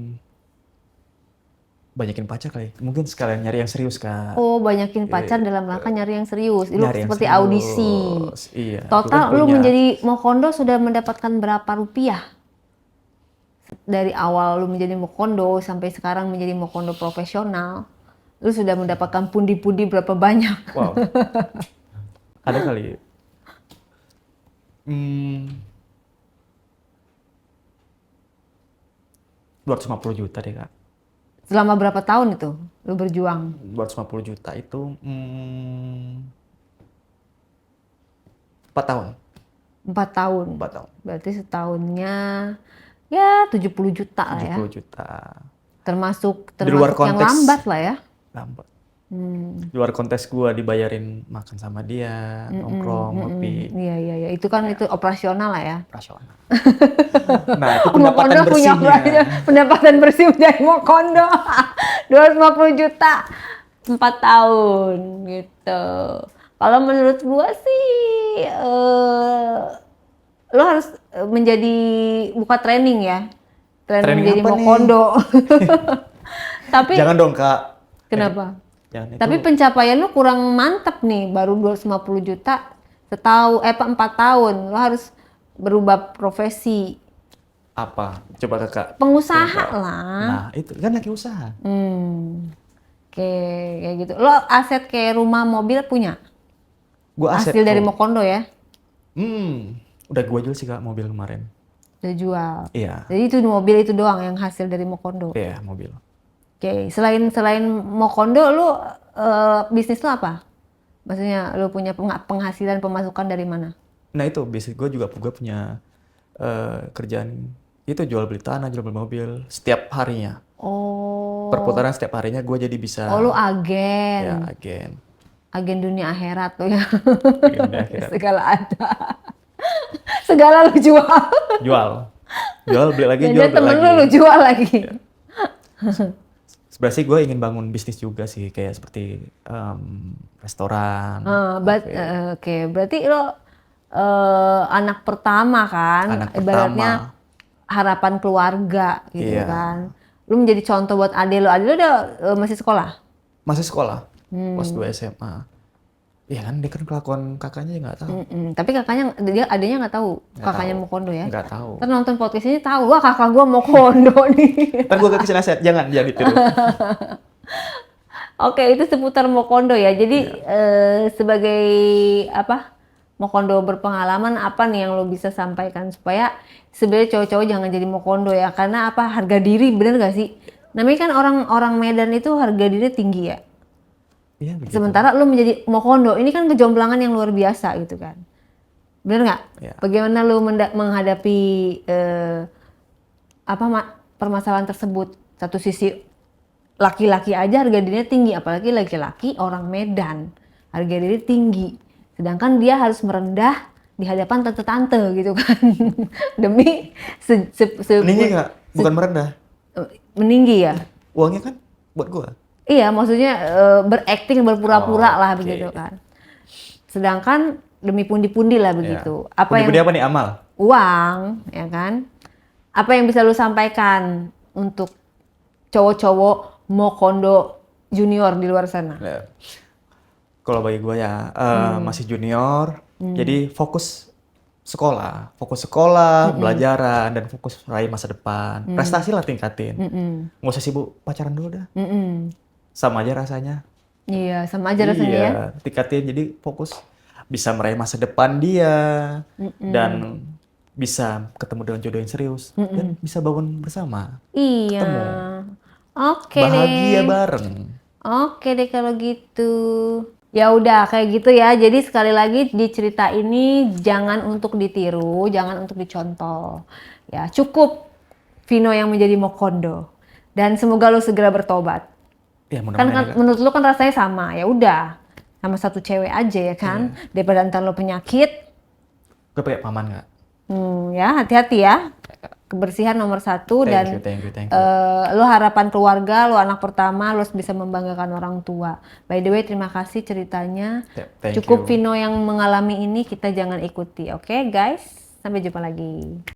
banyakin pacar kali. Mungkin sekalian nyari yang serius kak. Oh, banyakin pacar dalam rangka nyari yang serius. Lu Nyari yang seperti serius. audisi. Iya. Total Gue kan lu punya- menjadi Mokondo sudah mendapatkan berapa rupiah? Dari awal lu menjadi Mokondo sampai sekarang menjadi Mokondo profesional, lu sudah mendapatkan pundi-pundi berapa banyak? Wow. Ada kali. 250 juta deh kak. Selama berapa tahun itu lu berjuang? 250 juta itu 4 tahun. 4 tahun. 4 tahun. Berarti setahunnya ya 70 juta lah ya. 70 juta. Termasuk Di luar yang konteks. lambat lah ya. Lambat. Di luar kontes gue dibayarin makan sama dia, nongkrong, ngopi, Iya. Itu kan itu operasional lah ya. operasional. Nah itu pendapatan Mokondo punya bersihnya. pendapatan bersih dari Mokondo 250 juta 4 tahun gitu. Kalau menurut gua sih lo harus menjadi buka training ya. tren Training menjadi apa nih? mokondo. Tapi Jangan dong Kak. kenapa? Jangan itu. Tapi pencapaian lu kurang mantap nih, baru 250 juta 4 tahun. Lu harus berubah profesi. Apa? Coba Kakak. Pengusaha Coba. lah. Nah, itu kan lagi usaha. Kayak gitu. Lo aset kayak rumah, mobil punya? Gua aset Hasil dari kok. mokondo ya? Udah gua jual sih Kak mobil kemarin. Udah jual. Iya. Jadi itu mobil itu doang yang hasil dari mokondo. Iya, mobil. Oke, selain mokondo lu bisnis lu apa? Maksudnya lu punya penghasilan pemasukan dari mana? Nah, itu bisnis gua juga punya kerjaan itu jual beli tanah, jual beli mobil setiap harinya. Oh. Perputaran setiap harinya gua jadi bisa Oh, lu agen. ya agen. Agen dunia akhirat tuh ya. Agen dunia akhirat. Segala ada. Segala lu jual. Jual beli lagi, Dan jual beli temen lagi. lu jual lagi. Sebenarnya sih gue ingin bangun bisnis juga sih, kayak seperti restoran. cafe. Oke, berarti lo anak pertama kan, Anak ibaratnya pertama. harapan keluarga gitu Iya. kan. Lu menjadi contoh buat adek lo. Adek lo udah masih sekolah? Masih sekolah, kelas 2 SMA. Iya kan, dia kan kelakuan kakaknya ya nggak tahu. Tapi kakaknya, adeknya nggak tahu kakaknya mau kondo ya? Nggak tahu. Ntar nonton podcast ini tahu, wah kakak gua mau kondo nih. Ntar gue kasih nasihat, jangan ditiru. Oke, itu seputar Mokondo ya. Jadi sebagai apa? Mokondo berpengalaman apa nih yang lo bisa sampaikan supaya sebenarnya cowok-cowok jangan jadi Mokondo ya? Karena apa? Harga diri, bener gak sih? Namanya kan orang Medan itu harga diri tinggi ya. Iya begitu. Sementara lo menjadi Mokondo, ini kan kejomblangan yang luar biasa gitu kan. Bener nggak? Iya. Bagaimana lo menghadapi permasalahan tersebut? Satu sisi laki-laki aja harga dirinya tinggi, apalagi laki-laki orang Medan harga diri tinggi, sedangkan dia harus merendah di hadapan tante-tante gitu kan. Demi Meninggi nggak? Bukan merendah. meninggi ya. Uangnya kan buat gue. Iya, maksudnya berakting berpura-pura lah oke. begitu kan. Sedangkan demi pundi-pundi lah begitu. Iya. Pundi-pundi apa nih, amal? Uang, ya kan? Apa yang bisa lu sampaikan untuk cowok-cowok Mokondo junior di luar sana? Ya. Kalau bagi gue ya masih junior, jadi fokus sekolah, belajaran, dan fokus raih masa depan. Prestasi lah tingkatin. Nggak usah sibuk pacaran dulu dah. Sama aja rasanya. Iya, sama aja rasanya ya. Iya, tingkatin, jadi fokus bisa meraih masa depan dia dan bisa ketemu dengan jodoh yang serius dan bisa bangun bersama. Iya. Ketemu. Oke Bahagia deh. bareng. Oke deh kalau gitu. Ya udah kayak gitu ya. Jadi sekali lagi di cerita ini jangan untuk ditiru, jangan untuk dicontoh. Ya, cukup Vino yang menjadi Mokondo. Dan semoga lo segera bertobat. Ya Kan mudah-mudahan. menurut lo kan rasanya sama. Ya udah. Sama satu cewek aja ya kan. Daripada ntar lo penyakit. Gue pakai paman nggak? Ya hati-hati ya. Kebersihan nomor 1 dan Thank you. lo harapan keluarga, lo anak pertama, lo bisa membanggakan orang tua. By the way, terima kasih ceritanya. Thank Cukup you. Vino yang mengalami ini, kita jangan ikuti. Oke guys, sampai jumpa lagi.